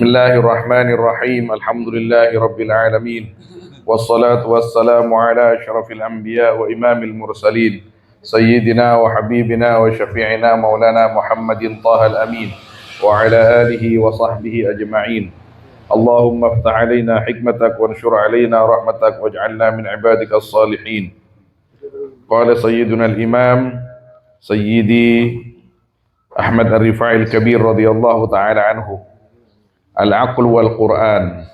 Bismillahirrahmanirrahim. Alhamdulillahi rabbil alamin. Wassalatu wassalamu ala asyrafil anbiya wa imamil mursalin. Sayyidina wa habibina wa syafi'ina maulana Muhammadin tahal amin. Wa ala alihi wa sahbihi ajma'in. Allahumma aftah alaina hikmatak wa anshur alaina rahmatak waj'alna min ibadika as-salihin. Qala sayyiduna al-imam Sayyidi Ahmad Ar-Rifai Al-Kabir radhiyallahu ta'ala anhu. Al-aql wal Qur'an,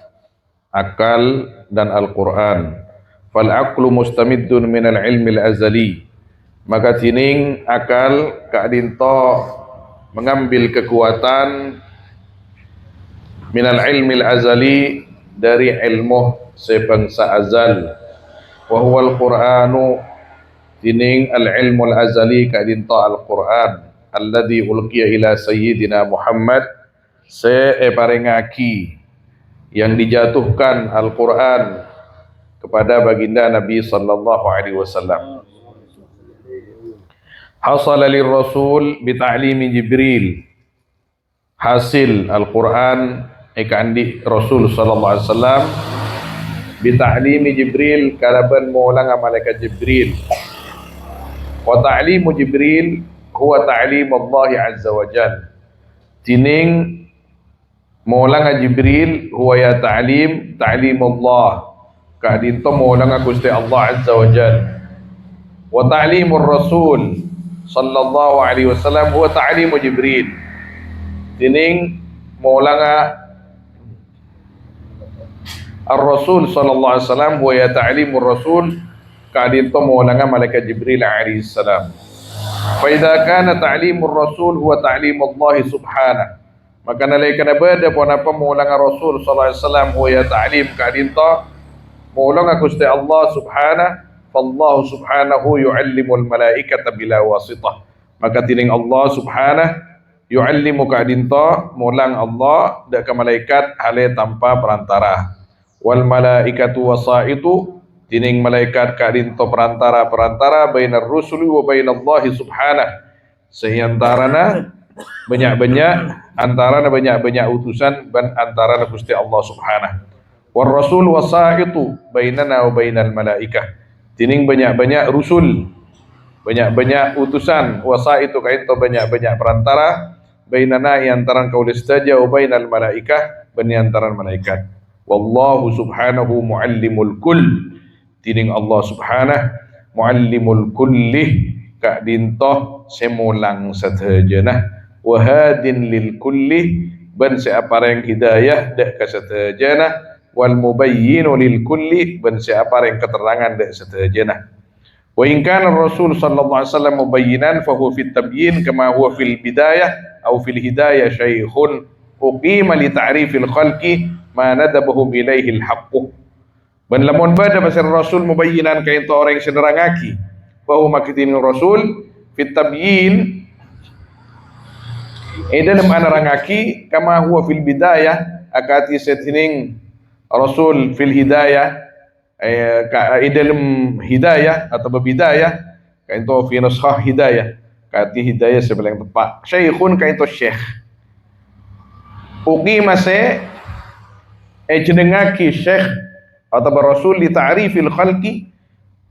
akal dan Al-Qur'an. Fal aqlu mustamiddun min al-ilmi al-azali. Maka tining akal kadinto mengambil kekuatan min al-ilmi al-azali dari ilmu sebangsa azal. Wa huwa al-Qur'anu tining al-ilmu al-azali kadinto Al-Qur'an alladhi ulqiya ila sayyidina Muhammad parengaki yang dijatuhkan Al-Quran kepada baginda Nabi sallallahu alaihi wasallam. Hasala lirrasul bita'limi Jibril. Hasil Al-Quran ikandi Rasul sallallahu alaihi wasallam bita'limi Jibril kalaban mulang malaikat Jibril. Wa ta'limu Jibril huwa ta'lim Allah azza wa jalla. Tining Maulana Jibril huwa ya ta'lim Allah. Kadinto maulana Gusti Allah azza wa jalla. Wa ta'limur Rasul sallallahu alaihi wasallam huwa ta'limu Jibril. Tining maulana Ar-Rasul sallallahu alaihi wasallam huwa ya ta'limur Rasul. Kadinto maulana malaikat Jibril alaihi salam. Fa idza kana ta'limur Rasul huwa ta'limu Allah subhanahu. Maka nalaikan abada pun apa maulana Rasul sallallahu alaihi wasallam wa ya ta'lim kadinta maulana Gusti Allah subhanahu fallahu subhanahu yu'allimul malaikata bila wasitah. Maka tining Allah subhanahu yu'allimu kadinta maulang Allah dak ke malaikat hale tanpa perantara. Wal malaikatu wasaitu tining malaikat kadinta perantara bainar rusuli wa bainallahi subhanahu. Sehiantarana banyak-banyak antara banyak-banyak utusan dan antara Gusti Allah subhanahu. War rasul wasaitu bainana wa bainal malaikah. Tining banyak-banyak rusul, banyak-banyak utusan, wasaitu kaito banyak-banyak perantara bainana antara kaul istaja wa bainal malaikah dan antara malaikat. Wallahu subhanahu muallimul kull. Tining Allah subhanahu muallimul kulli ka dintoh semulang satajana. Wahadin lil kulli ban seapareng hidayah dak kasatajana wal mubayyinu lil kulli ban seapareng keterangan dak satajana. Wa in kana Rasul sallallahu alaihi wasallam mubayyinan fa huwa fit tabyin kama huwa fil bidayah aw fil hidayah syaikhun uqima li ta'rifil khalqi ma nadabahum ilaihi al haqq. Ban lamun bada pasal Rasul mubayyinan kain to orang sederangaki fa huwa makitin Rasul fit tabyin dalam anerangaki kama huwa fil bidayah akati setining Rasul fil hidayah dalam hidayah atau bidayah kaito fi nuskhah hidayah kati hidayah sebelah tepat syekhun kaito syekh uqima se jenengaki syekh atau Rasul li ta'rifil khalqi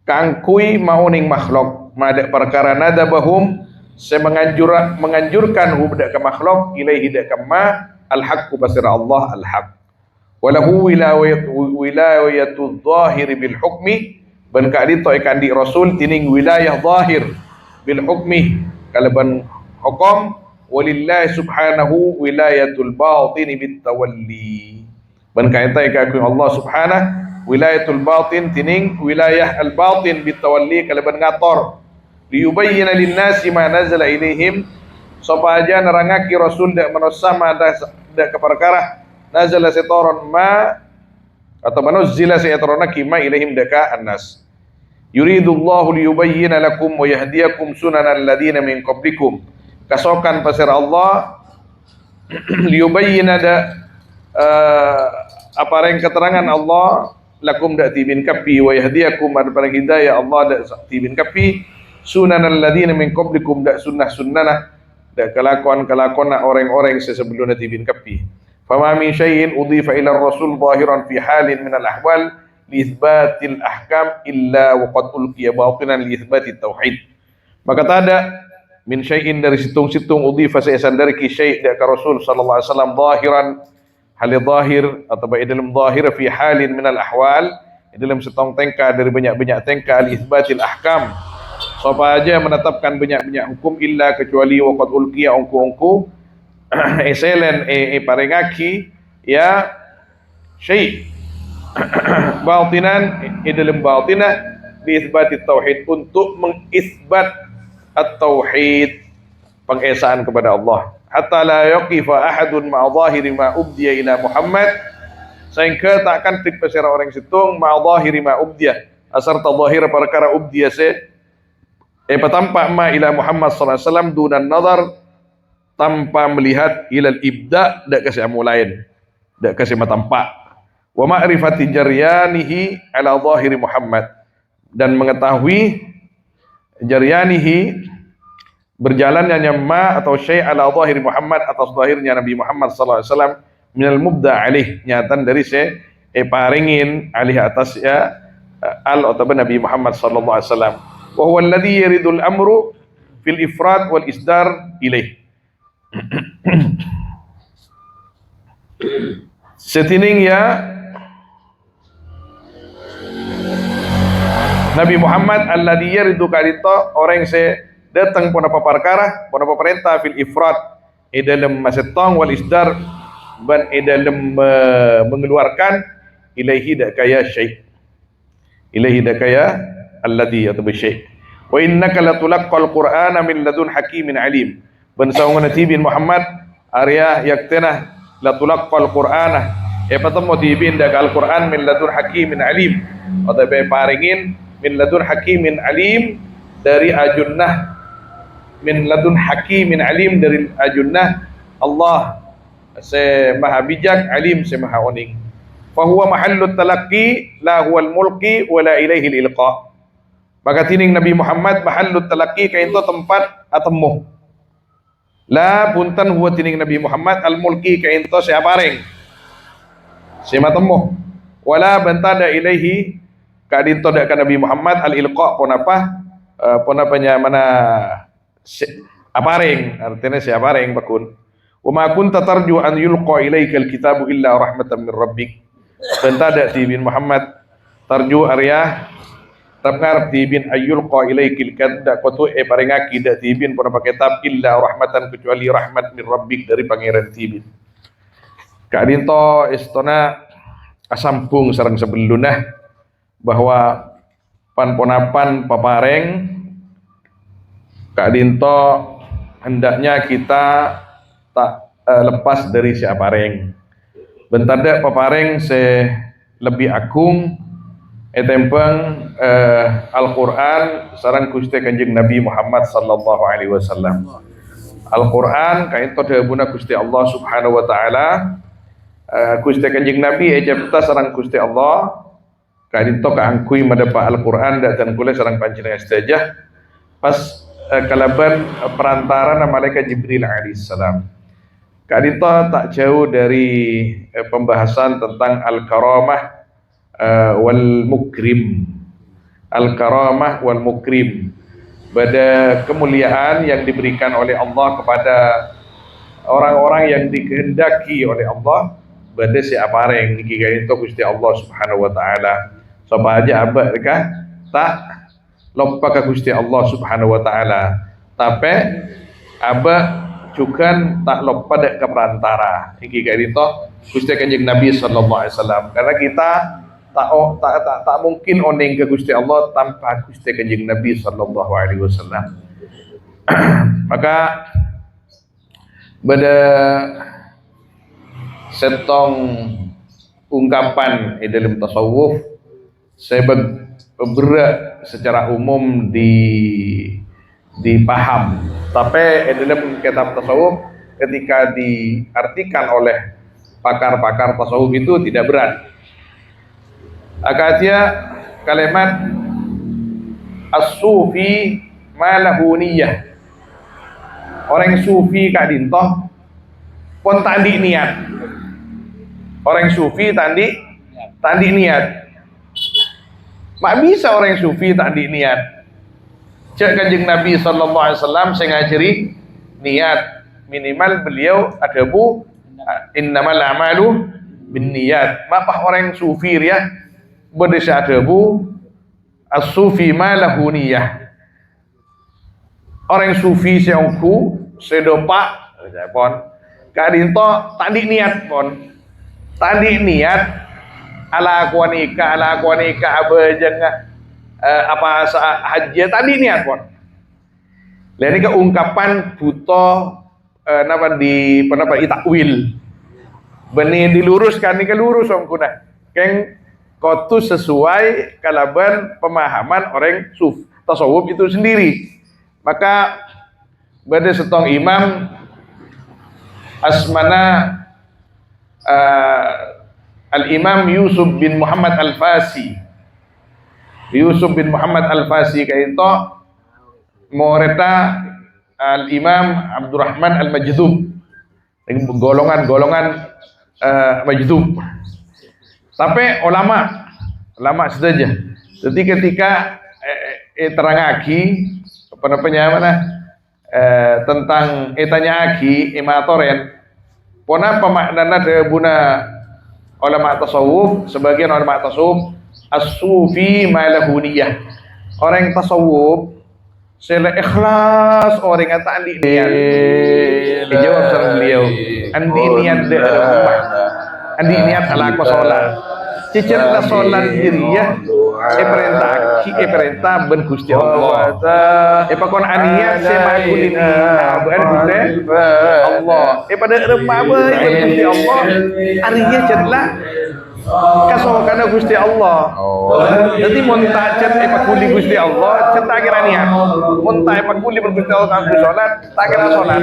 kangkui mauning makhluk madak perkara nadabahum menganjurkan dak ke makhluk ilaihi dak kama al-haqqu basir Allah al-haq walahu wilayatu zahir bil hukmi ban kadito ikan di Rasul tining wilayah zahir bil hukmi kalaban hukum walillahi subhanahu wilayatul batin bit tawalli ban kaita ikan Allah subhanahu wilayatul batin tining wilayah al batin bit tawalli kalaban ngator liyubayyana linnasi ma nazala ilaihim supaya nerangaki Rasul dak manusama dak keperkara nazala setoron ma atau manuzzila sayatronaki ma ilaihim daka annas yuridullahu liyubayyana lakum wa yahdiyakum sunanal ladina min qablikum kasokan pasir Allah liyubayyana da apareng keterangan Allah lakum dak tibin kapi wa yahdiyakum apareng hidayah Allah dak tibin kapi sunanal ladina min qablikum dak sunnah-sunnah dak kelakuan-kelakuan orang-orang sebelum tibin kapi Fama min syai'in udhifa ila ar-rasul zahiran fi halin min al-ahwal li itsbatil ahkam illa wa qad ulqiya batinan li itsbatit tauhid. Maka tak ada min syai'in dari situng-situng udhifa sandari ki syai' dari Rasul sallallahu alaihi wasallam zahiran hal zahir atau dalam zahir fi halin min al-ahwal dalam setong tengka dari banyak-banyak tengka li itsbatil ahkam. Siapa aja menetapkan banyak-banyak hukum illa kecuali wa qad ulqiya ongko-ongko eselen parengaki ya syai' batinan dalam batinah bi itsbatit tauhid untuk mengisbat at-tauhid pengesaan kepada Allah hatta la yaqifa ahadun ma'a zahiri ma ubdiya ila Muhammad sehingga takkan tik pesera orang situng ma'a zahiri ma ubdiya asar zahir perkara ubdiya se patampak ma ila Muhammad sallallahu alaihi wasallam dunan nazar tanpa melihat ilal ibda dak kasih amu lain dak kasih matampak wa ma'rifati jaryanihi ala zahiri Muhammad dan mengetahui jaryanihi berjalannya ma atau syai' ala zahiri Muhammad atas zahirnya Nabi Muhammad sallallahu alaihi wasallam minal mubda alih nyatan dari se paringin alih atas ya al atau Nabi Muhammad sallallahu alaihi wasallam wa huwa alladhi yuridul amru fil ifrad wal isdar ilaih. Setining ya Nabi Muhammad alladhi yaridu kalito orang se datang pun apa perkara pun apa perintah fil ifrad dalam masetong wal isdar ban dalam mengeluarkan ilaihi dak kaya syai' ilaihi dak kaya alladhi atau syai' wa innaka latulaqqal qur'ana min ladun hakimin alim ban saungan tibin Muhammad arya yaktena latulaqqal qur'ana patamo tibin dak al-Qur'an min ladun hakimin alim atau paringin min ladun hakimin alim dari ajunnah min ladun hakimin alim dari ajunnah Allah se maha bijak alim se maha oning fa huwa mahallut talaqqi la huwal mulki wala ilaihi ilqa maka tining Nabi Muhammad mahallut talaqqi kaito tempat atemu la punten huwa tining Nabi Muhammad al mulki kaito se apareng se matemu wala bantada ilaihi kadinto dak Nabi Muhammad al ilqa pon apanya mana apareng artinya si apareng bakun wa ma kunta tarju an yulqa ilaikal kitabu illa rahmatan min rabbik dan tada tibin Muhammad tarju arya tabngar tibin ayyulqa ilaikil kadda qatu parengaki dak tibin pun apa kitab illa rahmatan kecuali rahmat min rabbik dari pangeran tibin kadinto istona asampung sareng sebelunah bahwa pan-ponapan papareng Kak Dinto hendaknya kita tak lepas dari si apareng. Bentar dek papareng se lebih agung etempeng Al-Qur'an sareng Gusti Kanjeng Nabi Muhammad sallallahu alaihi wasallam. Al-Qur'an kaito dahuna Gusti Allah Subhanahu wa taala Gusti Kanjeng Nabi ejabta sareng Gusti Allah kadito kaangkui madapa Al-Qur'an dan kula sareng panjenengan sedaya pas kalaban perantara malaikat Jibril alaihissalam. Kadito tak jauh dari pembahasan tentang al-karamah wal mukrim. Al-karamah wal mukrim. Pada kemuliaan yang diberikan oleh Allah kepada orang-orang yang dikehendaki oleh Allah pada si apareng niki kadito Gusti Allah Subhanahu wa taala. Sapa aja abah kah tak lupa ke Gusti Allah Subhanahu wa taala tapi aba juga tak lupa dek ke perantara iki kayak itu Gusti Kanjeng Nabi sallallahu alaihi wasallam karena kita tak mungkin oning ke Gusti Allah tanpa Gusti Kanjeng Nabi sallallahu alaihi wasallam maka pada setong ungkapan dalam tasawuf saya berat secara umum dipaham tapi dalam kitab tasawuf ketika diartikan oleh pakar-pakar tasawuf itu tidak berat akadnya kalimat as-sufi malahu niyah orang sufi kak dintoh pun tadi niat Orang sufi tandi niat. Mak bisa orang sufi tandi niat. Cek Kanjeng Nabi sallallahu alaihi wasallam saya ngajari niat. Minimal beliau ada innamal a'malu binniyat. Mapah orang sufi ya berdesa ada as-sufi ma lahu niyah. Orang sufi seongku sedopak pon kadinto tadi niat pon tadi niat ala kuanika abajeng apa haji tadi niat pon lain ini keungkapan buto napa di pendapat itakwil benih diluruskan ini kelurus ongkuna keng kotu sesuai kalaban pemahaman orang tasawuf itu sendiri. Maka pada setong imam asmana al-imam Yusuf bin Muhammad Al-Fasi kayak itu moreta al-imam Abdurrahman Al-Majdub golongan Majdub tapi ulama saja. Jadi ketika terangaki tentang etanya aki ematoren pona pemaknana de buna ulama tasawuf sebagian ulama tasawuf as-sufi malahuniyah orang tasawuf sele ikhlas orang kata andi niat dijawab sama beliau andi niat de rumah andi niat ala ko sholat cicitna sholat diriyah perintah ben Gusti Allah. Pakon aniat saya makulin ben Gusti Allah. Pada remah ben Gusti Allah. Arinya cetlah kasokan Gusti Allah. Jadi monta cet pakuli Gusti Allah, cet tak kira niat. Monta pakuli Gusti Allah kanggo salat, tak kira salat.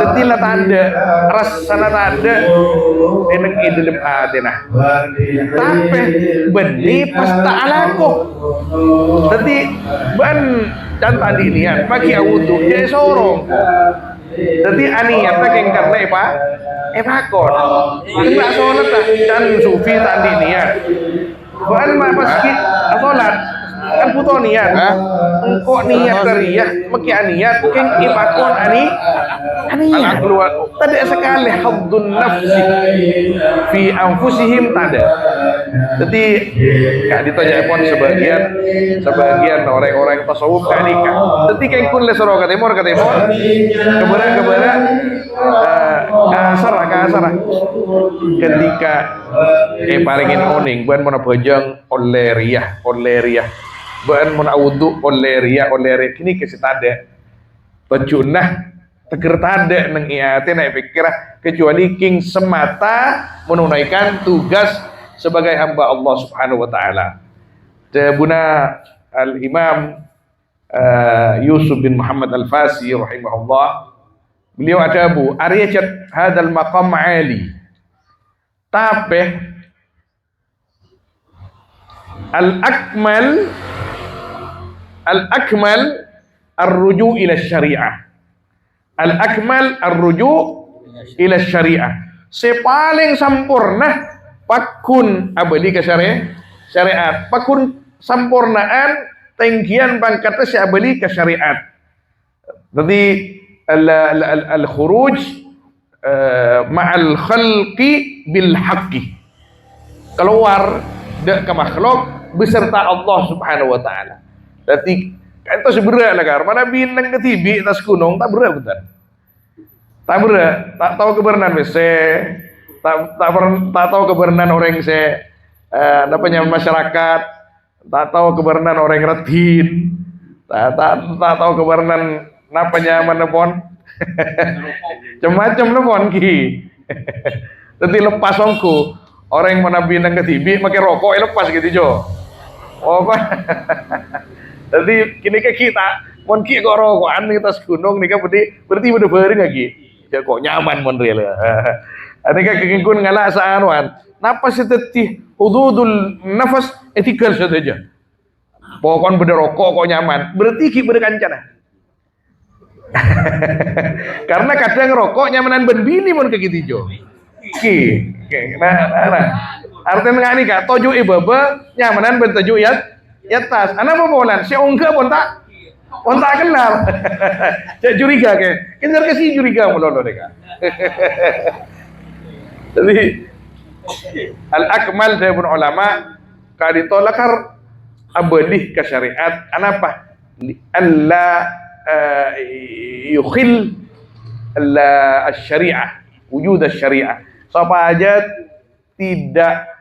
Jadi lah tanda rasana tanda eneng idulem atenah. Tapi beni pesta alako. Jadi ban can tadi niat pagi wudu jadi sorong. Jadi aniatnya keng karena pakon. Enggak sholat tak can sufi tadi niat. Ban meski sholat kan butuh niat. Engkau niat teriak, maki niat keng pakon aniat. Tadi sekali haddun nafsi fi anfusihim tada. Jadi kak ditanya pun sebagian orang-orang tasawuf kadika. Jadi keng kun lesoro ke timur keberan kasar ketika paringin oning ban mana bojong oleriah ban mana wudu oleriah kini kesi tada pejunah teger tada neng iate naik pikirah kecuali king semata menunaikan tugas sebagai hamba Allah Subhanahu wa taala. Buna al-Imam Yusuf bin Muhammad Al-Fasi rahimahullah beliau ada Arya cat hadal maqam ali tapi al-akmal ar-ruju' ila syariah ila syariah sepaling sampurna pakun abadi ke syariat pakun sampurnaan tinggian pangkatnya si abadi ke syariat. Jadi al-khuruj ma'al khalqi bil haqqi keluar ke makhluk beserta Allah Subhanahu wa taala. Jadi itu seberat lah mana bintang ketibi atas gunung tak berat betul. Tak berat, tak tahu kebenaran tak tahu kebenaran orang namanya masyarakat, tak tahu kebenaran orang retin, tak tahu kebenaran napanya mana pon macam pon ki. Jadi lepas ongku orang yang mana bintang ketibi pakai rokok lepas gitu jo. Oh apa? Jadi kini ke kita mon ki kok rokokan di atas gunung nih kan berarti udah bareng lagi. Ya kok nyaman mon real. Ada kekingkun ngalah saanuan. Napa sih teti hududul nafas etikal saja. Pokoknya beda rokok kok nyaman. Berarti ki beda kancana. Karena kadang rokok nyamanan ben bini mon kayak gitu jo. Nah. Artinya nggak nih kak, toju ibaba nyamanan bentoju ya tas. Anak apa bolan? Si ongga pun tak kenal. Cek curiga kayak, kita kasih curiga mulu deh kak. Jadi al-akmal dari pun ulama kali tolakar abadih ke syariat. Anapa? Allah yukhil syariah, wujud syariah. Siapa aja tidak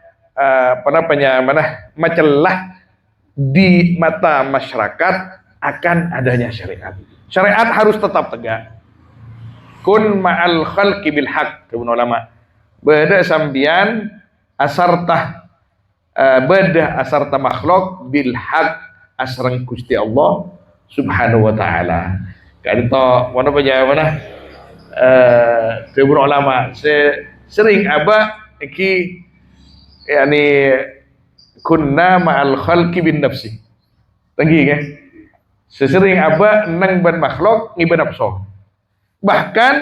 macelah di mata masyarakat akan adanya syariat. Syariat harus tetap tegak. Kun ma'al khalqi bil haq, kata ulama. Beda sambian asartah beda asarta makhluk bil haq asrang Gusti Allah Subhanahu wa taala. Kanto mana ulama sering iki yani kunna ma'al khalqi bin nafsi. Tenggi kan? Sesering nang ban makhluk ngiban nafsu. Bahkan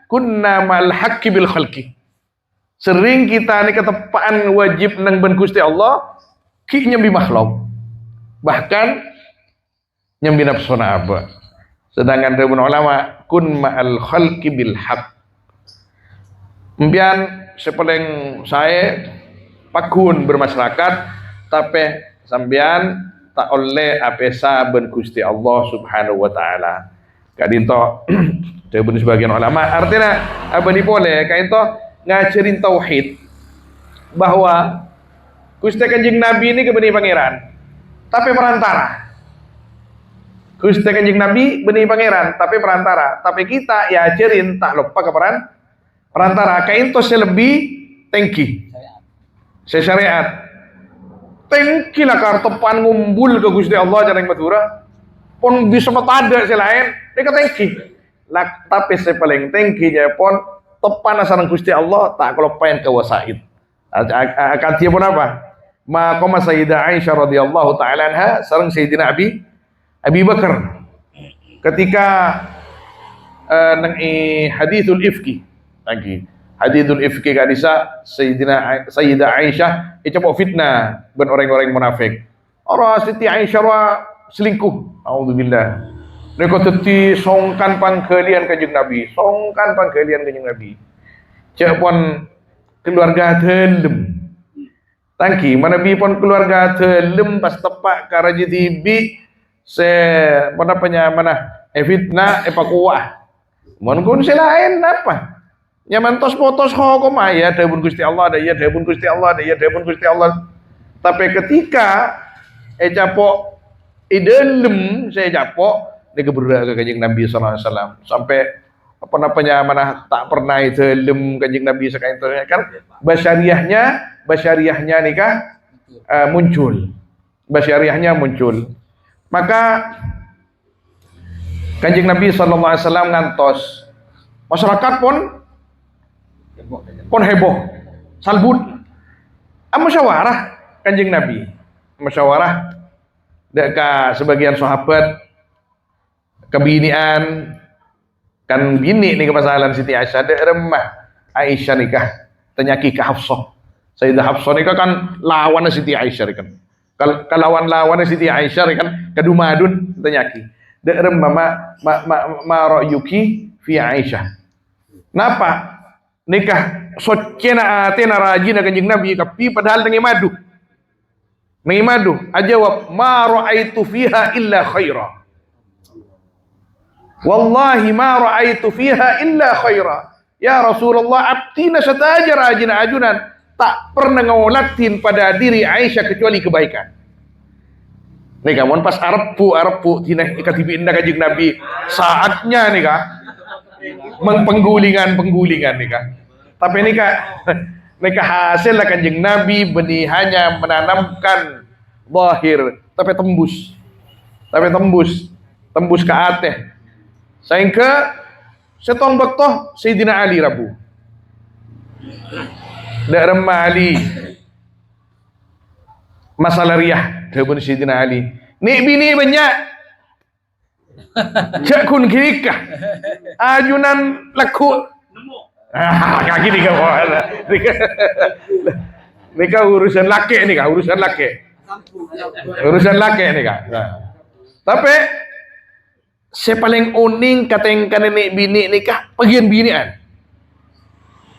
kunna ma'al haqqi bil khalqi. Sering kita ni ketepaan wajib nang ban Gusti Allah ki nyambi makhluk. Bahkan nyambi nafsuna Sedangkan dari ulama kun ma'al khalqi bil haqq. Mbian sepaling saya pakun bermasyarakat tapi sambian tak oleh apesa ben Gusti Allah Subhanahu wa taala. Kadinto dari sebagian ulama artinya abani boleh kainto ngajarin tauhid bahwa Gusti Kanjeng Nabi ini kebeni pangeran tapi perantara. Gusti Kanjeng Nabi benih pangeran tapi perantara. Tapi kita ya ajarin tak lupa ke perantara. Kainto selebih tengki. Syariat. Tengki lah kartepan ngumpul ke Gusti Allah jangan Madura. Pun bisa metada selain mereka tengki. Lah tapi paling tengki ya pun tepan asaran Gusti Allah tak kelupain ke wasaid. Akan dia pun apa? Maqama Sayyidah Aisyah radhiyallahu taala anha sareng Sayyidina Abi Bakar ketika hadithul ifki lagi hadithul ifki kadisa Sayyidah Aisyah itu fitnah ben orang-orang munafik orang Siti Aisyah selingkuh auzubillah mereka teti songkan pangkalian Kanjeng Nabi cek pun keluarga telem tangki mana bi pun keluarga telem pas tepak karaji tibi mana fitnah pakuah mun selain apa nyaman tos potos hukum ya dapun Gusti Allah ada ya dapun Gusti Allah tapi ketika capok idelem saya capok di keberda ke Kanjeng Nabi sallallahu alaihi wasallam sampai mana tak pernah idelem Kanjeng Nabi sekali itu kan basyariahnya nikah muncul maka Kanjeng Nabi sallallahu alaihi wasallam ngantos masyarakat pun heboh salbut musyawarah Kanjeng Nabi deka sebagian sahabat kebinian kan bini nih kemasalan Siti Aisyah de remah Aisyah nikah tenyaki ke Hafsah Sayyidah Hafsah nikah kan lawan Siti Aisyah kan kalawan Siti Aisyah kan kadumadun tenyaki de remah ma ra'yuki fi Aisyah napa nikah socena atena rajina Kanjeng Nabi tapi padahal nengi madu ajawab ma ra'aitu fiha illa khaira wallahi ma ra'aitu fiha illa khaira ya Rasulullah abtina sataja rajina ajunan tak pernah ngolatin pada diri Aisyah kecuali kebaikan nih kamu pas Arabpu tina ikatibi indah Kanjeng Nabi saatnya nih kak penggulingan nih kak tapi ini kak hasil Kanjeng Nabi benih hanya menanamkan zahir tapi tembus ke ateh sehingga setong bektoh Sayyidina Ali Rabu Darma Ali masalah riyah dabun Sayyidina Ali ni bini banyak cak kun kirikah ajunan laku Kaki nih kau. Ini kau urusan laki nih kak, urusan laki. Urusan laki nih kak. Nah. Tapi saya paling uning katengkan nenek bini nikah bagian binian.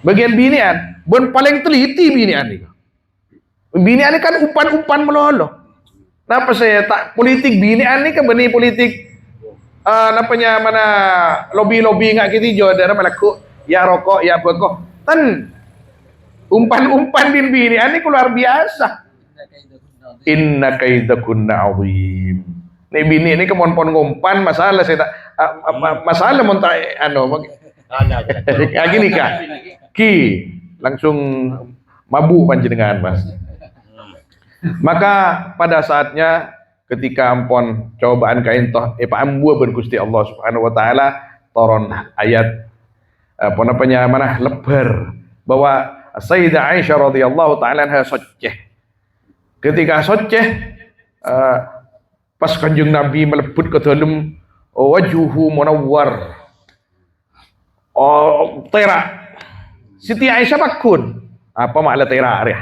Bagian binian, bon paling teliti binian nih. Binian ini kan umpan-umpan melolo. Kenapa saya tak politik binian ini kan benih politik namanya mana lobby-lobby nggak gitu jo daerah melaku ya rokok ya bekok tan umpan-umpan din binian ini luar biasa. Inna kaidakunna azim. Nih bini ini kemon-pon ngumpan masalah saya tak masalah mau tak gini kak ki langsung mabuk panjenengan mas. Maka pada saatnya ketika ampon cobaan kain toh paambua ben Gusti Allah Subhanahu wa taala toron ayat apa namanya mana lebar bahwa Sayyidah Aisyah radhiyallahu taala anha soceh. Ketika soceh pas Kanjeng Nabi melebut ke dalam wajuhu munawwar. Oh, tera. Siti Aisyah bakun. Apa makna tera ya?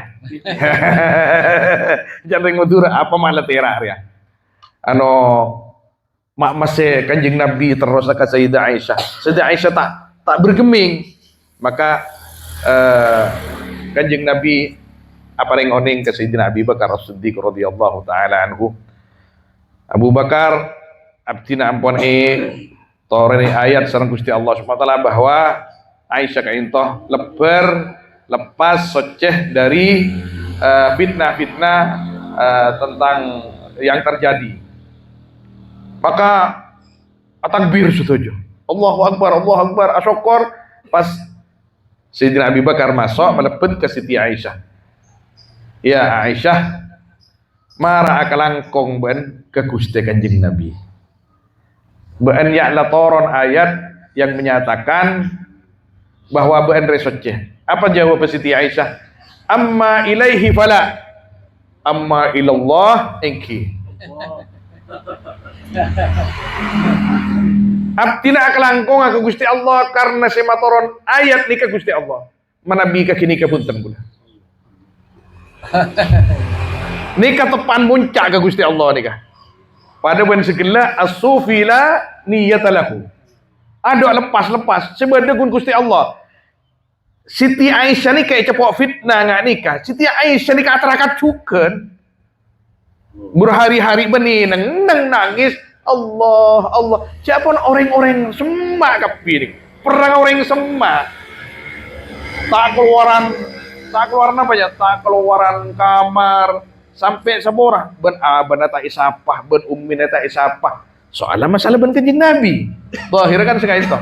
Jangan ngudur apa makna tera ya? Ano masih Kanjeng Nabi terus ke Sayyidah Aisyah. Sayyidah Aisyah tak bergeming. Maka Kanjeng Nabi apa yang oning ke Sayyidina Abi Bakar As-Siddiq radhiyallahu taala anhu. Abu Bakar abdina ampun toreni ayat sareng Gusti Allah Subhanahu wa taala bahwa Aisyah kaintoh lepas soceh dari fitnah-fitnah tentang yang terjadi. Maka takbir setuju. Allahu Akbar, asyokor pas Sayyidina Abi Bakar masuk melepet ke Siti Aisyah. Ya Aisyah, marah akalangkong ben ke Gusti Kanjeng Nabi. Ben yakla toron ayat yang menyatakan bahwa ben resoceh. Apa jawab Siti Aisyah? Amma ilaihi fala, amma ilallah engki. Abdina akalangkong ke Gusti Allah karena sematoron ayat nikah Gusti Allah. Manabi ka kini ka punten pula. Nikah tepan muncak ke Gusti Allah nikah. Pada ben segala as-sufila niyatalahu. Ada lepas sebenarnya kun Gusti Allah. Siti Aisyah ni kayak cepok fitnah nggak nikah. Siti Aisyah ni katerakat cuken. Berhari-hari benih neng nangis. Allah. Siapa orang-orang semak kapir. Perang orang semak. Tak keluaran apa ya? Tak keluaran kamar sampai seborah ben abana tak isapah ben ummin tak isapah. Soalnya masalah ben Kanjeng Nabi. Akhirnya kan sekali itu.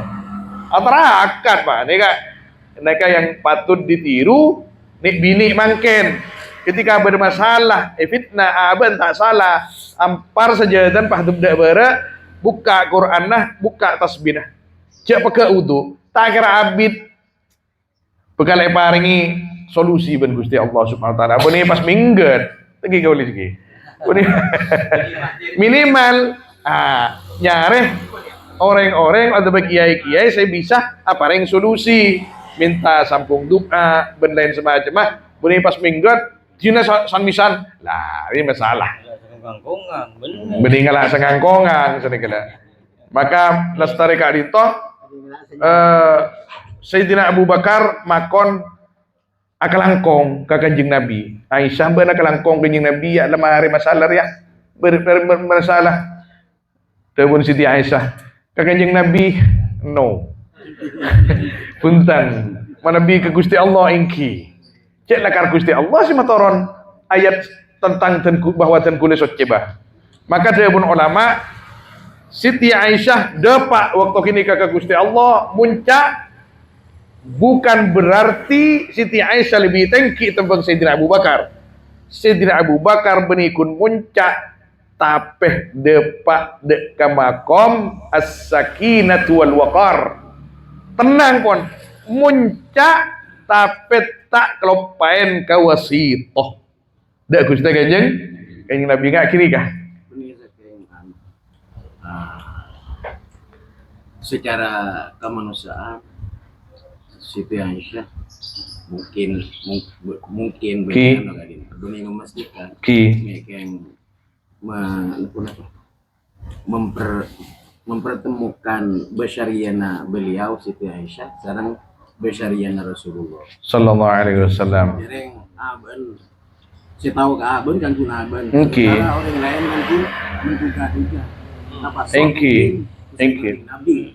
Atarakat Pak. Mereka yang patut ditiru nik bini mangken. Ketika bermasalah, fitnah aban tak salah, ampar sajadan pahdub dak bara, buka Quran nah, buka tasbih. Cek pakai wudu, tak kira abid bekal paringi solusi ben Gusti Allah Subhanahu wa taala. Bani pas minggat, lagi kau lagi. Minimal nyareh orang-orang atau bagi kiai saya bisa apa yang solusi, minta sampung doa, ben lain semacam. Bani pas minggat Cina san-misan lah ini masalah. Beningalah sengangkongan senegala. Maka lestari kak dito Sayyidina Abu Bakar makon akalangkong ke Kanjeng Nabi. Aisyah ben akalangkong Kanjeng Nabi ya lemari masalah ya. Bermasalah. Tebun Siti Aisyah ke Kanjeng Nabi no. Punten manabi ke Gusti Allah ingki. Cek lakar Gusti Allah si matoron ayat tentang bahwa dan kulis ocebah. Maka dia pun ulama Siti Aisyah dapat waktu kini ke Gusti Allah muncak bukan berarti Siti Aisyah lebih tinggi tembang Sayyidina Abu Bakar. Sayyidina Abu Bakar benikun muncak tapeh depak dek kamakom as-sakinatu wal waqar. Tenang pon muncak tapet tak kelopain kawasitoh. Dak Gusti Kanjeng Nabi nggak kiri kah? Secara kemanusiaan Siti Aisyah mungkin Ki. dunia memastikan Ki. mereka yang mempertemukan basyariana beliau Siti Aisyah sekarang basyariana Rasulullah sallallahu alaihi wasallam. jadi aben saya tahu ke aben kan pun aben Oke. sementara orang lain nanti menduga-duga apa Engki. Nabi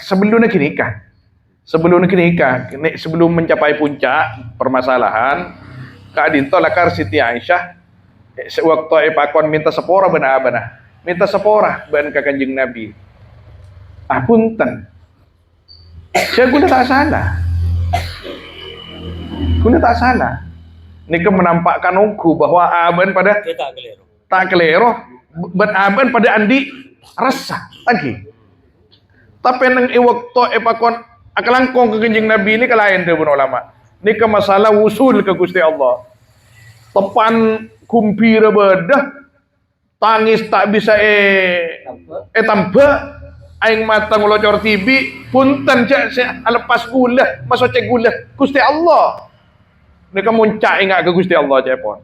Sebelum nikah, sebelum mencapai puncak permasalahan, kadinto lakar Siti Aisyah sewaktu ipakon minta sepora benar-benar, minta sepora ben ke Kanjeng Nabi. Punten, saya guna tak salah. Nika menampakkan uku bahwa aben pada tak kelero, ben aben pada andi resah lagi. Tapi nang iwaktu ipakon akalangkong ke Kanjeng Nabi ini kalain tu pun ulama. Ini ke masalah usul ke Gusti Allah. Tepan kumpira bedah, tangis tak bisa tampak, aing mata ngolocor tibi, punten cak lepas gula, masuk cek gula, Gusti Allah. Ini ke muncak ingat ke Gusti Allah cak pun.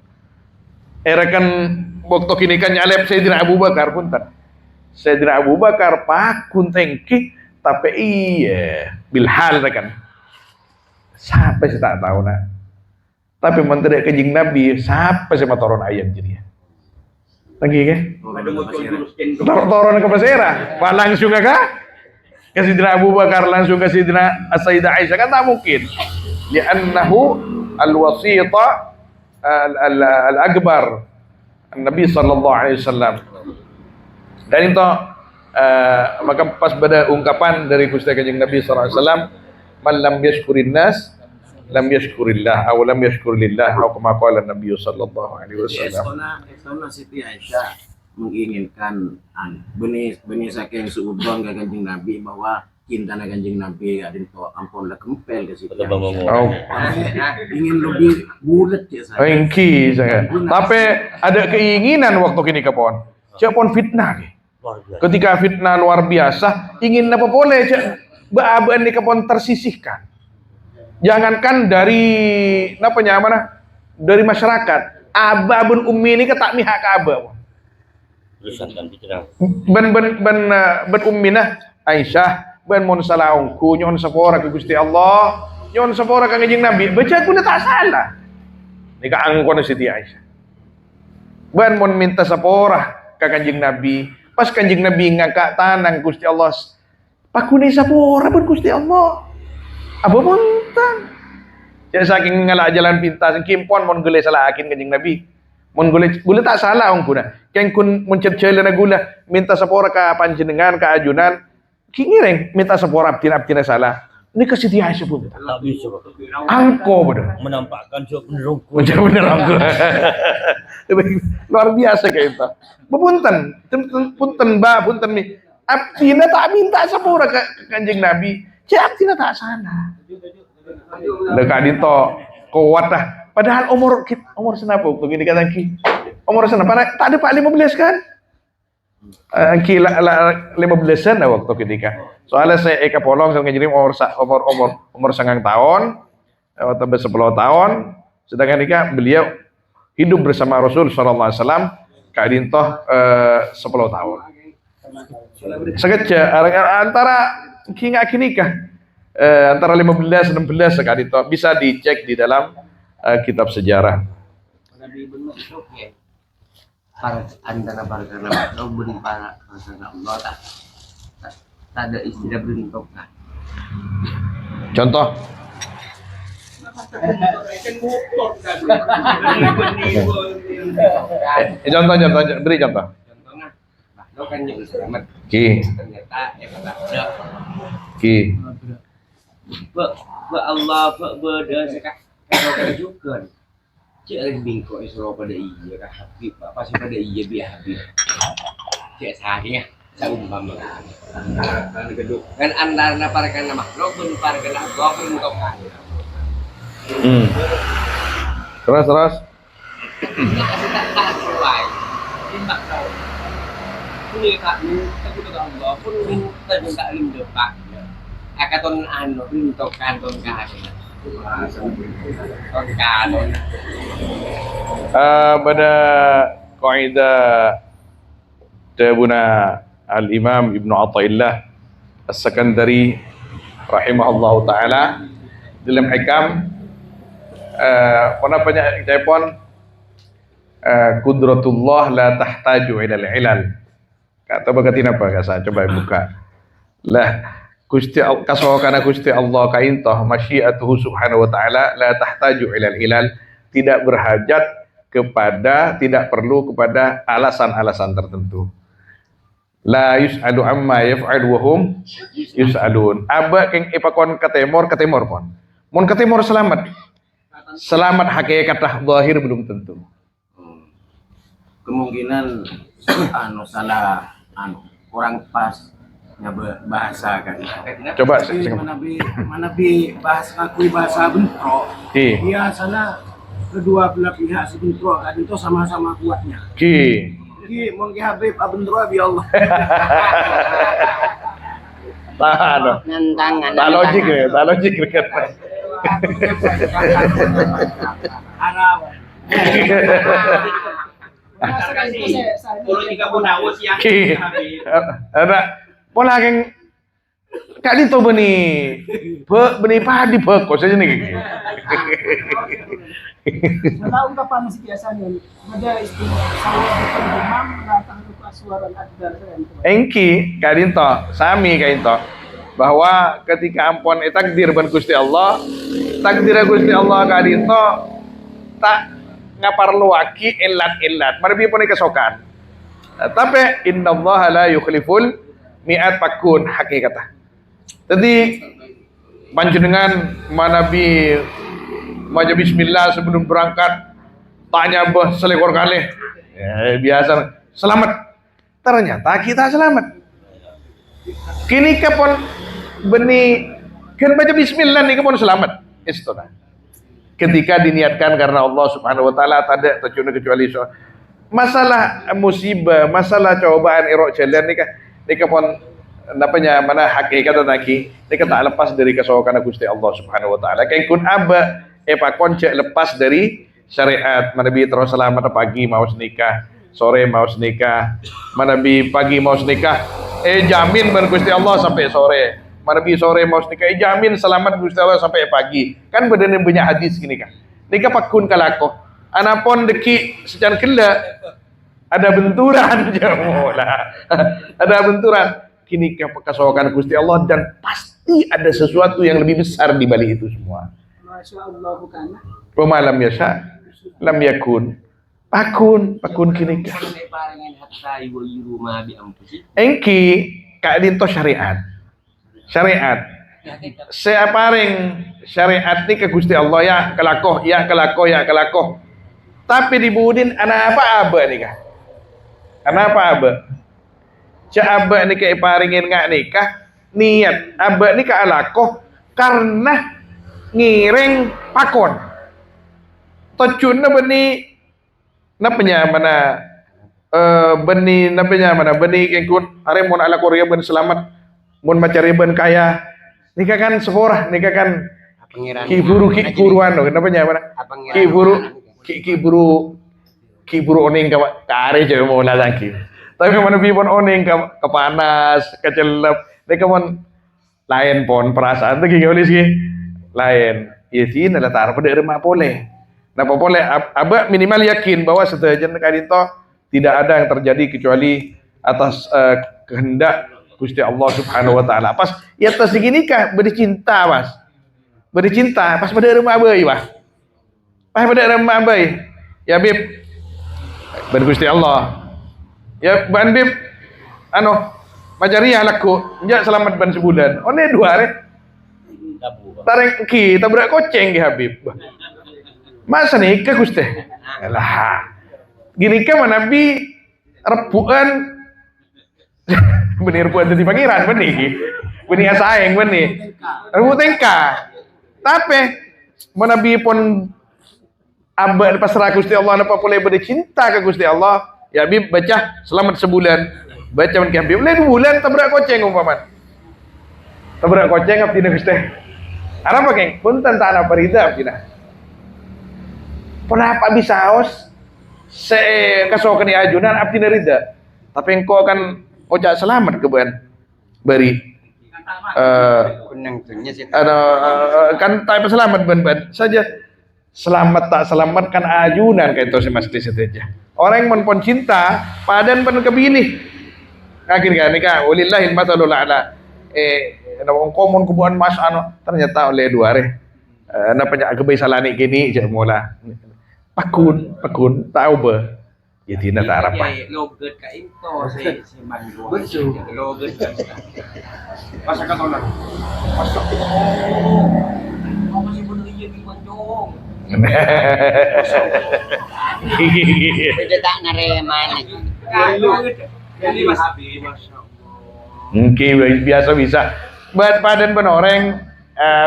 Kan waktu kini kan nyalep Sayyidina Abu Bakar punten. Sayyidina Abu Bakar pakun tengki tapi iya bilhal kan sampai saya tak tahu nak tapi menteri Kanjeng Nabi sampai saya turun ayat jadi lagi kan turun ke pasera langsung ke Sayyidina Abu Bakar langsung ke Sayyidina Sayyidah Aisyah kan tak mungkin li'annahu al-wasita al-akbar Nabi sallallahu alaihi wasallam. Dan itu maka pas pada ungkapan dari Gusti Kanjeng Nabi sallallahu alaihi wasallam, "Man lam yashkurin nas, lam yashkurillah, aw lam yashkurillah," atau kama qala Nabi sallallahu alaihi wasallam. Estona Siti Aisyah menginginkan benih saking suudon ke Kanjeng Nabi bahwa cinta na Kanjeng Nabi ada itu ampun lah kempel ke Siti Aisyah. Ingin lebih bulat ya saya. Engki saya. Tapi ada keinginan waktu kini kapon. Siapon fitnah ni. Ketika fitnah luar biasa, ingin apa boleh cak baaban ni kapon tersisihkan. Jangankan dari mana? Dari masyarakat. Ababun ummi ini ketak mihak ke abah. Ben ummina Aisyah ben mon salaungku nyon sapora ke Gusti Allah, nyon sapora ke Kanjeng Nabi. Baca aku tak salah. Nika angkon Siti Aisyah. Ben mon minta sapora ke Kanjeng Nabi. Pas Kanjeng Nabi ngangkat tanang Gusti Allah. Pakune sapora ben Gusti Allah. Apa montan? Jadi saking ngalak jalan pintas kimpon mon gule salah akin Kanjeng Nabi. Mon gule tak salah ongkuna. Keng kun mencercele na gula minta sapora ka panjenengan ka ajunan. Kingireng minta sapora abdina salah. Ini ke Siti Aisyah pun. Tak bisa. Angko bener. Menampakkan jawab penerongku. Bener angko. Luar biasa kayak itu. Punten nih. Abdina tak minta sapora ke Kanjeng Nabi. Cak abdina tak salah. Dekat dito kuat dah. Padahal umur senapa waktu gini kata ki. Umur senapa? Tak ada Pak 15 kan? Ki 15-an lah waktu ketika. Soalnya saya eka polong sama ngajarin umur 9 tahun atau 10 tahun. Sedangkan Ika beliau hidup bersama Rasul sallallahu alaihi wasallam kadintoh 10 tahun. Sekeja antara kinga kinikah antara 15 16 sekali itu bisa dicek di dalam kitab sejarah. Nabi benar itu ya. Para antara para karena beri para karena Allah tak ada istilah bentuk kan. Contoh. Contoh beri contoh. Contohnya, lo kan nyebut selamat. Ki. Ternyata ada. Ki. Allah berdoa sekarang. Kalau juga, cik lagi bingkok Isra pada iya kan Habib, apa sih pada iya biar Habib. Cik saya seumpama kan gedung kan antara para kana makhluk pun para kana Allah pun kau kan. Terus. Ini kasih tak sesuai. Timbak kau. Ini kak ni, aku dengan Allah pun minta lim depan. Akaton ano, untuk kanton kahit. Ton kanon. Pada kaidah Tabuna Al-Imam Ibnu Athaillah As-Sakandari rahimahullahu taala dalam hikam penapanya telepon kudratullah la tahtaju ila ilal. Kata bagatin apa kasa coba buka. Lah Gusti kasawakana Gusti Allah kaintoh masyiatuhu subhanahu wa ta'ala la tahtaju ila ilal, tidak berhajat kepada, tidak perlu kepada alasan-alasan tertentu. La yus'alu amma yaf'al wa hum yus'alun. Aba keng ipakon katemor pon. Mun katemor selamat. Selamat hakikat zahir belum tentu. Kemungkinan salah kurang pas bahasa kan. Coba mana bi bahasa ngakui bahasa bentrok. Biasanya kedua belah pihak sebentrok kan itu sama-sama kuatnya. Mau Habib abendro bi Allah. Tahan. Tak logik ya, tak logik kan. Politika pun awos yang ada pola keng kak dito beni padi kok saja nih. Nah, ungkapan si biasanya ada istilah saya berpedoman datang lupa suara adar. Engki kak dito sami kak dito bahwa ketika ampun takdir ban Gusti Allah, takdir Gusti Allah kak dito tak ngaparlu waki illat marbi pun kesokan. Tapi innallaha la yukhliful mi'at pakun hakikatah. Jadi panjenengan manabi maja bismillah sebelum berangkat tanya selekor kali. Ya, biasa selamat. Ternyata kita selamat. Kini kapon beni kan baca bismillah nih kapon selamat. Istana. Ketika diniatkan karena Allah Subhanahu wa taala tidak kecuali masalah musibah, masalah cobaan irok jalan nih kapon napanya mana hakikat lagi nih tak lepas dari kesokan Gusti Allah Subhanahu wa taala. Kayak kun aba pakon cek lepas dari syariat. Manabi terus selamat pagi mau nikah, sore mau nikah, manabi pagi mau nikah jamin ban Gusti Allah sampai sore. Manabi sore mau nikah jamin selamat Gusti Allah sampai pagi. Kan badan punya hadis gini kan. Nikah pakun kalako. Anapun deki secan kela ada benturan jamola. Ada benturan. Kini kesokan Gusti Allah dan pasti ada sesuatu yang lebih besar di balik itu semua. Masya Allah bukan. Pemalam yasa lam yakun. Pakun kini. Engki kak dinto syariat. Saya paring syariat ni ke Gusti Allah ya kelakoh. Tapi dibudin anak apa ni kah? Anak apa? Cak aba ni ke paringin ngak nikah niat aba ni ka alakoh karena ngiring pakon. Tocunna beni napanya mana beni kengkun aremon ala Korea ben selamat mun macari ben kaya nikah kan seporah nikah kan kiburuan napanya mana kiburu oning kare je mau lazaki. Tapi mana bibon oning ke panas, kecelep. Mereka pun lain pon perasaan tu gini sih lain. Ya sih nala tar pada rumah boleh. Napa boleh? Aba minimal yakin bahwa setelah kadito tidak ada yang terjadi kecuali atas kehendak Gusti Allah Subhanahu wa taala. Pas ya atas segini kah bercinta mas. Bercinta pas pada rumah abai bah. Pas pada rumah abai. Ya bib. Ben Gusti Allah. Ya ban bib majariah laku njak selamat ban sebulan. One dua hari. Tareng ki tabrak koceng ki Habib. Masa nikah Gusti? Alah. Gini kan Nabi rebuan benih rebuan di pangeran benih asaeng benih. Rebu tengka. Tapi Nabi pun abad pasrah Gusti Allah napa boleh bercinta ke Gusti Allah. Ya Habib baca selamat sebulan. Baca man Habib, lain bulan tabrak koceng umpaman. Tabrak koceng abdi na guste. Arab keng punten ta ana parida abdi na. Kenapa bisa haus? Kasokan ni ajunan abdi na rida. Tapi engkau kan ojak selamat keban beri Kunang tunya sih. kan tak selamat ben saja selamat tak selamat kan ajunan kayak itu si mas di situ aja. Orang yang menpon cinta padan pen kebini akhirnya nikah walillahil matalul a'la engkau mon kubuan mas ternyata oleh dua na penyak kebai salani kini je mula pakun tahu be ya tina tak apa Loget ka into si Mandro. Loget ka. Pasal ka tolak. Pasal ko. Ako masih bener iya di Bandung. Beda tak nareman. Jadi Mas Abi, mungkin biasa bisa. Buat padan penoreng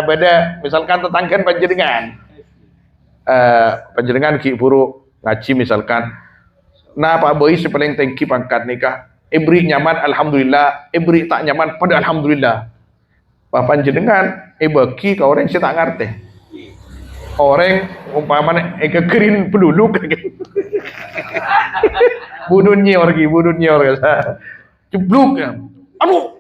beda misalkan tetanggan panjenengan ki buru ngaji misalkan. Nah Pak Boy si paling tengki pangkat nikah. Ibri nyaman alhamdulillah, ibri tak nyaman pada alhamdulillah. Pak panjenengan bagi ka orang si tak ngerti. Orang umpamanya kekerin peluluk bunuh nyor cebluk ya. Aduh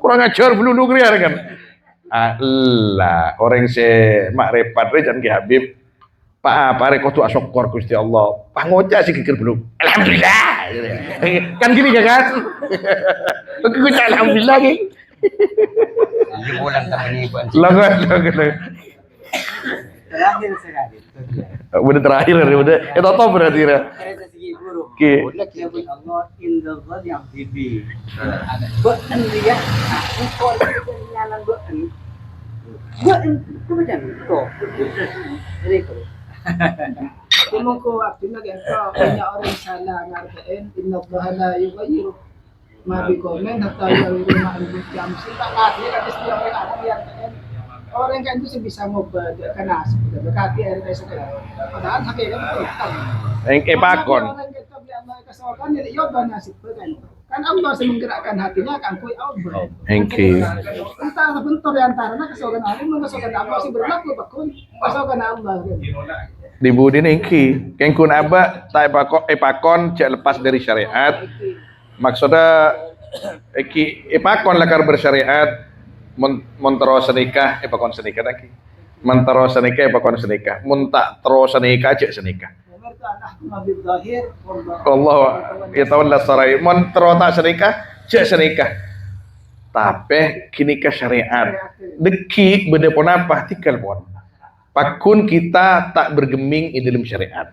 kurang ajar peluluk ya kan. Allah orang se mak repat jangan ke Habib Pak rek kudu syukur Gusti Allah. Pangoca sih kikir belum. Alhamdulillah. Kan gini kan? Aku alhamdulillah ki. Iya bulan tak penipuan. Lagat. Terakhir sekali. Udah terakhir udah. Itu top berarti ya. Segi buruk. Oke. Allah indah yang bibi. Bukan dia. Kau nyalan bukan. Bukan itu macam itu. Jadi Kung ko akti na ganito, kanya orang salah ngargain, inabdahan na yung ayiro. Mabi komen, nagtayo yung maalibot jam. Sita kati, kasi siya orang ati yan kain. Orang kan itu bisa ngobad, kanas. Kati ay tayo sa kaya. Padaan sa kaya, Pakon. Orang kita bilang kasawakan, niliyoban na si Pagan. Kan Allah sa menggerakkan hatinya, kan kuy outbreak. Thank you. Entah sa bentor yang antara na kasawakan Allah, kasawakan Allah, si berlaku bakun, kasawakan Allah. Di budi nengki, kengkun aba tak epakon cek lepas dari syariat. Maksudnya epakon lakar bersyariat mentero senikah epakon senikah lagi. Mentero senikah epakon senikah. Muntak terus senikah cek senikah. Allah yatawalla sarai. Mentero tak senikah cek senikah. Tapi kini ke syariat. Deki benda pun apa tikal pun. Pakun kita tak bergeming di dalam syariat.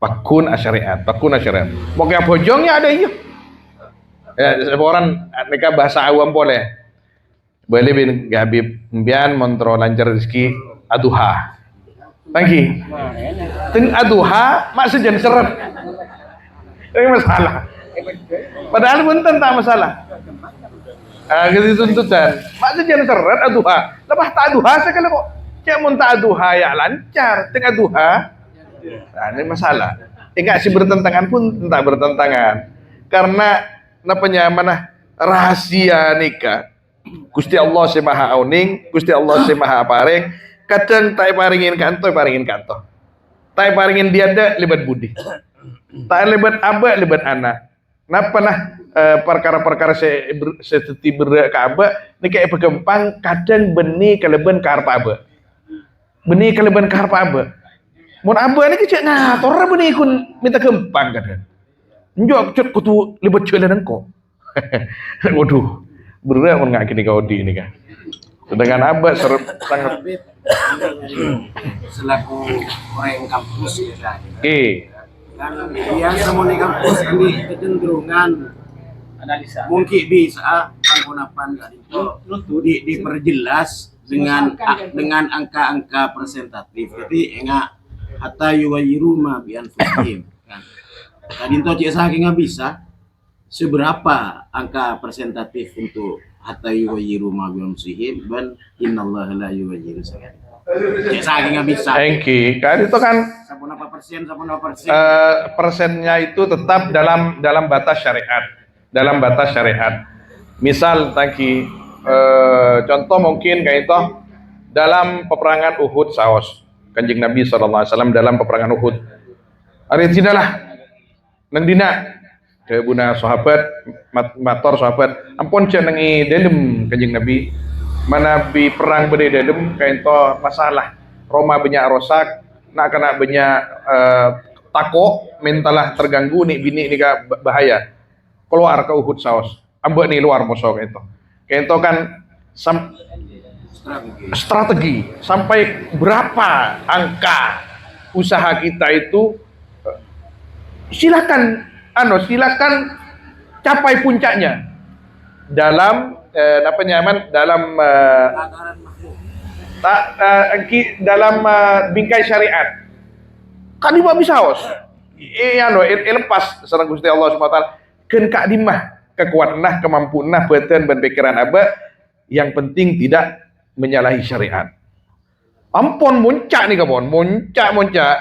Pakun asyariat. Pokoknya bojongnya ada iya. Ya, orang mereka bahasa awam boleh. Boleh bin Habib mbian montro lancar rezeki aduha. Tangki. Teng aduha mak sejen seret. Ini masalah. Padahal pun tak masalah. Kasi tuntutan. Mak sejen seret aduha. Lepas tak aduha sekali kok. Cek muntah duha ya lancar, tengah duha, nah ini masalah. Enggak sih bertentangan pun tak bertentangan, karena napanya mana rahasia nikah. Gusti Allah si maha auning, Gusti Allah si maha paring. Kadang tak paringin kanto, tak paringin dia ada lebat budi, tak lebat abah lebat anak. Napa nah perkara-perkara seteti berak ke abah, nikah berkembang kadang benih keleban karpa abah. Benih keleban karep apa? Mun abah ini kecek ngator benih kun minta gempang kan. Njok cut kutu libet jalan engko. Waduh, berat mun ngak kini kau di ini kan. Sedangkan abah sangat selaku orang kampus ya. Kan biasa mau di kampus ini kecenderungan analisa. Mungkin bisa angkonapan tadi itu diperjelas dengan angka-angka presentatif. Jadi enggak hatta yuwayiru ma bi anfusihim kan. Tadi itu cek saking nggak bisa seberapa angka presentatif untuk hatta yuwayiru ma bi anfusihim dan innallaha la yuwayiru sayyi'at. Cek saking nggak bisa. Engki, kan itu kan Sapun persen. persennya itu tetap dalam batas syariat. Misal tadi contoh mungkin kayak itu dalam peperangan Uhud saos Kanjeng Nabi SAW dalam peperangan Uhud. Ari tidaklah nang dina ke buna sahabat mator sahabat ampun cek nangi dalam Kanjeng Nabi mana bi perang bede dalam kayak itu masalah Roma banyak rosak nak kena banyak tako mentalah terganggu nih bini ini bahaya keluar ke Uhud saos ambek nih luar mosok kayak itu kan strategi sampai berapa angka usaha kita itu silakan capai puncaknya dalam apa nyaman dalam dalam bingkai syariat kan di bisa os lepas sareng Gusti Allah Subhanahu wa taala keun kak dimah kekuatan kemampuan beten dan pikiran aba yang penting tidak menyalahi syariat. Ampun muncak nih kawan, muncak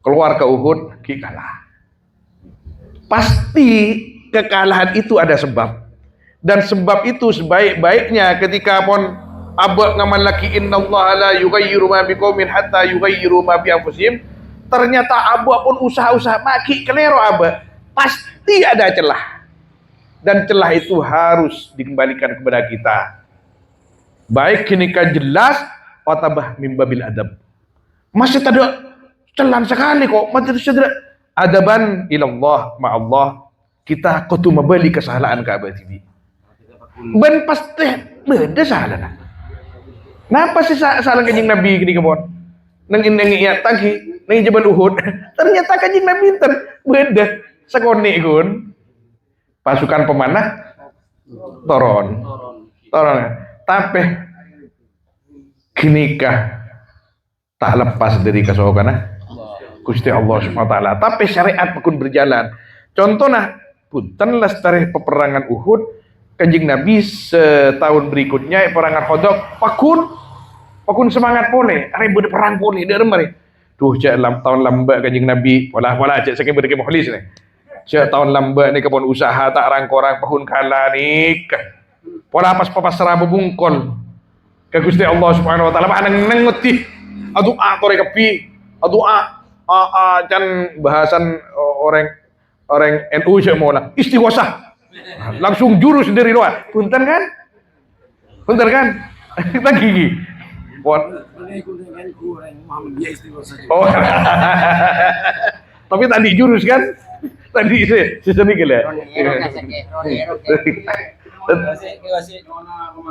keluar ke Uhud ki kalah. Pasti kekalahan itu ada sebab. Dan sebab itu sebaik-baiknya ketika pun aba ngaman laki innallaha la yughayyiru ma biqaumin hatta yughayyiru ma bi anfusihim. Ternyata aba pun usaha-usaha maki kelero aba, pasti ada celah. Dan celah itu harus dikembalikan kepada kita. Baik kini kan jelas otabah mimbabil adab. Masih ada celan sekali kok. Masih ada adaban ilallah ma'allah. Kita kutu membeli kesalahan ke abad ini. Ben pasti beda salah. Napa sih salah Kanjeng Nabi gini kebon? Nang iya tagi, nang Jabal Uhud. Ternyata Kanjeng Nabi beda. Sekone kun. Pasukan pemanah toron. Tapi kinikah tak lepas dari kesokanah Gusti Allah Subhanahu wa taala. Tapi syariat pun berjalan. Contohnya punten lestari peperangan Uhud Kanjeng Nabi setahun berikutnya peperangan Khandaq pakun semangat pole, are berperang pole derem mari. Duh cak tahun lambat Kanjeng Nabi, pola cak saking berdeke mukhlis ni. Cak tahun lambat ni kepon usaha tak rangkorang pahun kala ni. Pola pas pasrah bebungkol ke Gusti Allah Subhanahu wa taala anang nengeti adua tore kepi adua can bahasan orang NU semono istighosah langsung jurus dari doa punten kan kita gigi pon oh tapi tadi jurus kan tadi sini gila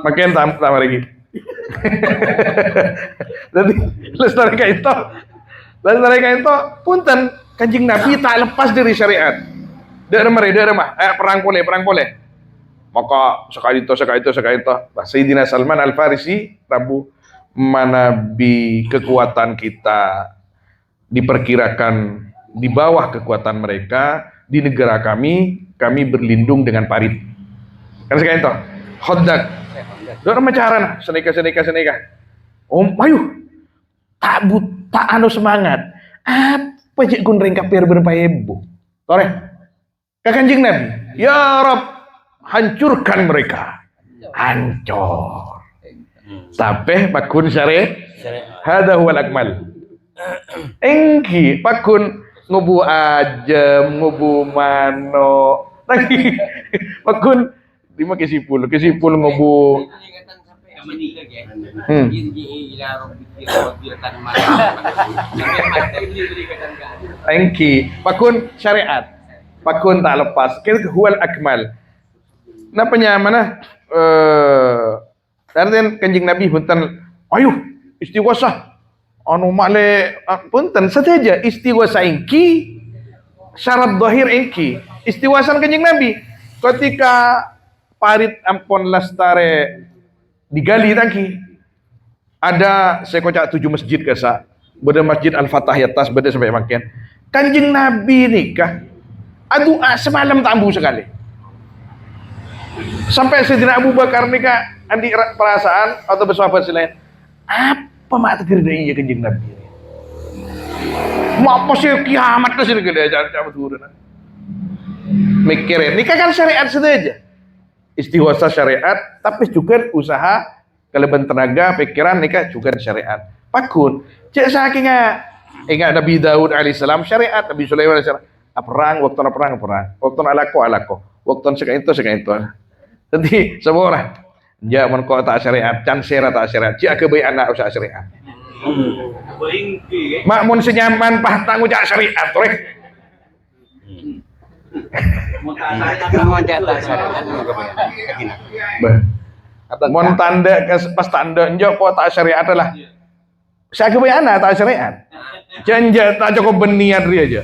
makin tambah lagi. Jadi lestarikan itu punten Kanjeng Nabi tak lepas dari syariat. Daerah mah perang boleh. Maka sekali itu Sayyidina Salman Al-Farisi Rabu manabi kekuatan kita diperkirakan di bawah kekuatan mereka di negara kami berlindung dengan parit. Kan sekali itu Khandaq. Dorang macaran senika. Ayo. Tak anu semangat. Apa cik kun ringkapir berpaebu. Tore. Ka Kanjeng Nabi. Ya Rabb, hancurkan mereka. Hancur. Tapi pakun syariat. Hada huwal akmal. Engki pakun ngubu ajem, ngubu mano. Lagi pakun lima kesipul ngobu engki pakun syariat pakun tak lepas huwal akmal napanya mana artian Kanjeng Nabi punten ayo istighosah anu male punten saja istighosah engki syarat zahir engki istighosah Kanjeng Nabi ketika parit ampon lastare digali tangki ada saya kocak 7 masjid kesa beda masjid Al-Fatah atas beda sampai makin Kanjeng Nabi nikah adua semalam tambu sekali sampai Sayyidina Abu Bakar nikah andi perasaan atau bersahabat selain apa mak tegir dari Kanjeng Nabi mau apa sih kiamat ke sini gede jangan turun mikirin nikah kan syariat saja istiwasa syariat, tapi juga usaha kelebihan tenaga, pikiran nikah juga syariat. Pakun, cek saking ingat Nabi Daud alaihissalam syariat, Nabi Sulaiman alaihissalam perang, waktu alako, waktu sekian itu. Jadi semua orang, jangan kau tak syariat, can sera tak syariat, cek kebaik anak usaha syariat. Mak mun senyaman pah tanggung jak syariat, rek. Mon tanda pas tanda njok kok tak syariat lah. Saya kebayana tak syariat. Janja tak cukup beniat dia aja.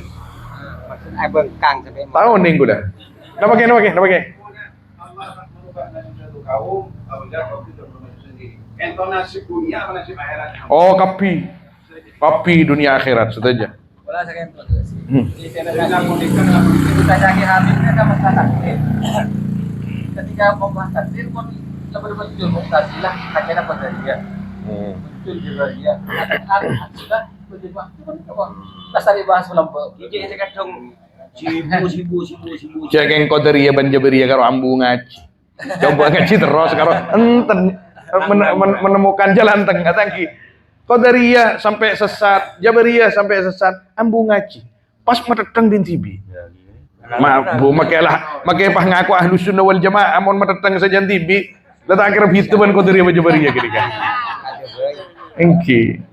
Abang kang sampai Tahu nih gue dah. Nama ke. Kaum nasib dunia apa nasib akhirat? Oh, kapi dunia akhirat saja. Wala sa kayo po. Kita lagi habis na masalah. Ketika mau takdir pun betul mustahil hanya dapat dari dia. Betul juga dia. Sudah betul waktu pun coba. Pasal dibahas ulang. Jadi saya kadang sibu. Cek yang koderiya banjaberiya karo ambu ngaji. Coba ngaji terus karo enten menemukan jalan tengah tangki. Qadariyah sampai sesat, Jabariyah sampai sesat, ambu ngaji. Pas meteteng din tibi. Maaf bu, makai pah ngaku ahlu sunnah wal jamaah, amun meteteng saja tibi. Letak akhirnya hituban Qadariyah Jabariyah kira kan. Engki.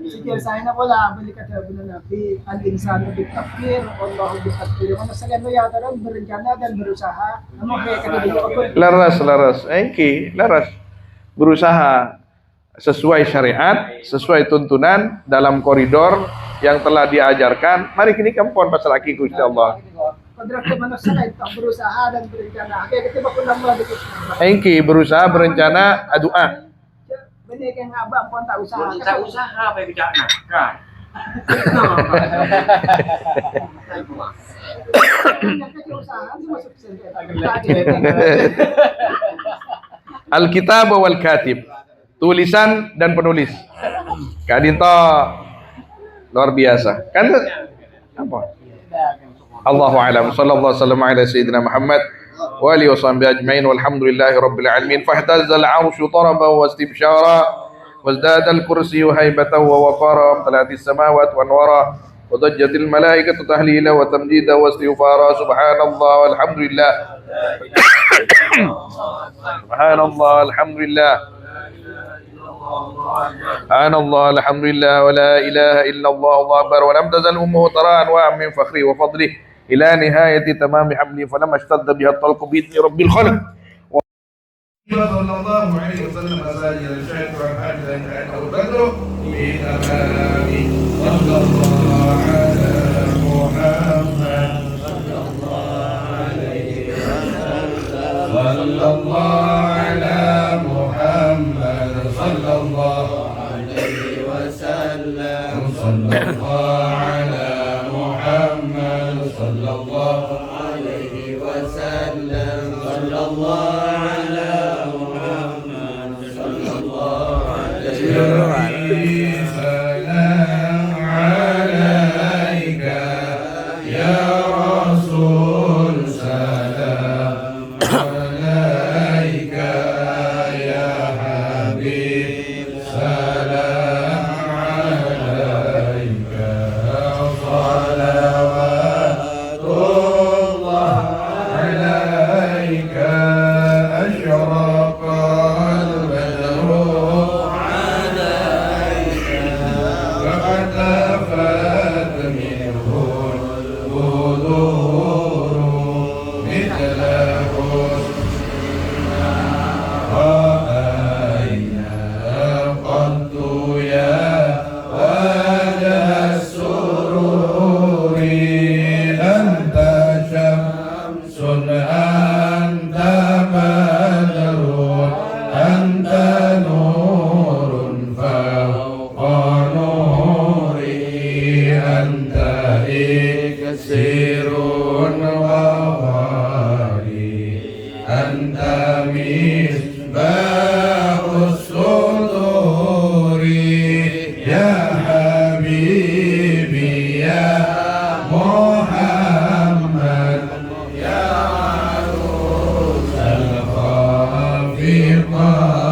Sikir saya na wala balik kata benar Nabi al-insanu bitakfir Allahu bitakfir. Mana sekalian ya orang berencana dan berusaha. Anu kayak kata dia Laras. Engki, laras. Berusaha sesuai syariat, sesuai tuntunan dalam koridor yang telah diajarkan. Mari kini kampon pasal aki Gusti Allah. Kodrat manusia itu berusaha dan berencana. Kayak kita bakal nambah dikit. Engki berusaha berencana doa. Benih yang abang pun tak usaha. Tak usaha apa yang bicara kan. Alkitab wal katib, tulisan dan penulis. Kadinto luar biasa. Kan apa? Allahu a'lam. Sallallahu alaihi wasallam ala sayyidina Muhammad wa alihi washabbihi ajmain walhamdulillahi rabbil alamin. Fahtazza al-'arsyu taraban wa istibsyara وازداد الكرسي هيبة ووقارا وامتلأت السماوات وانوارا وضجت الملائكة تهليلا وتمجيدا واستغفارا سبحان الله والحمد لله سبحان الله الحمد لله سبحان الله الحمد لله ولا إله إلا الله الله أكبر ولم تزل أمه ترى أنواع من فخره وفضله إلى نهاية تمام حمله فلما اشتد بها الطلق بإذن رب الخلق صلى الله عليه وسلم مساجد الشيخ والحاج كأنه البدر في تمامه صلى الله على محمد صلى الله عليه وسلم صلى الله على محمد صلى الله عليه وسلم صلى الله على محمد صلى الله عليه وسلم صلى الله سلام عليك يا رسول سلام عليك يا حبيب سلام عليك صلوات الله عليك أشرق البدر فقد منه البذور مثل حسننا رأينا قد يا وجه السرور أنت شمس أنت بدر أنت نور فوق أنت إكسير وغالي أنت مصباح الصدور يا حبيبي يا محمد يا عروس الله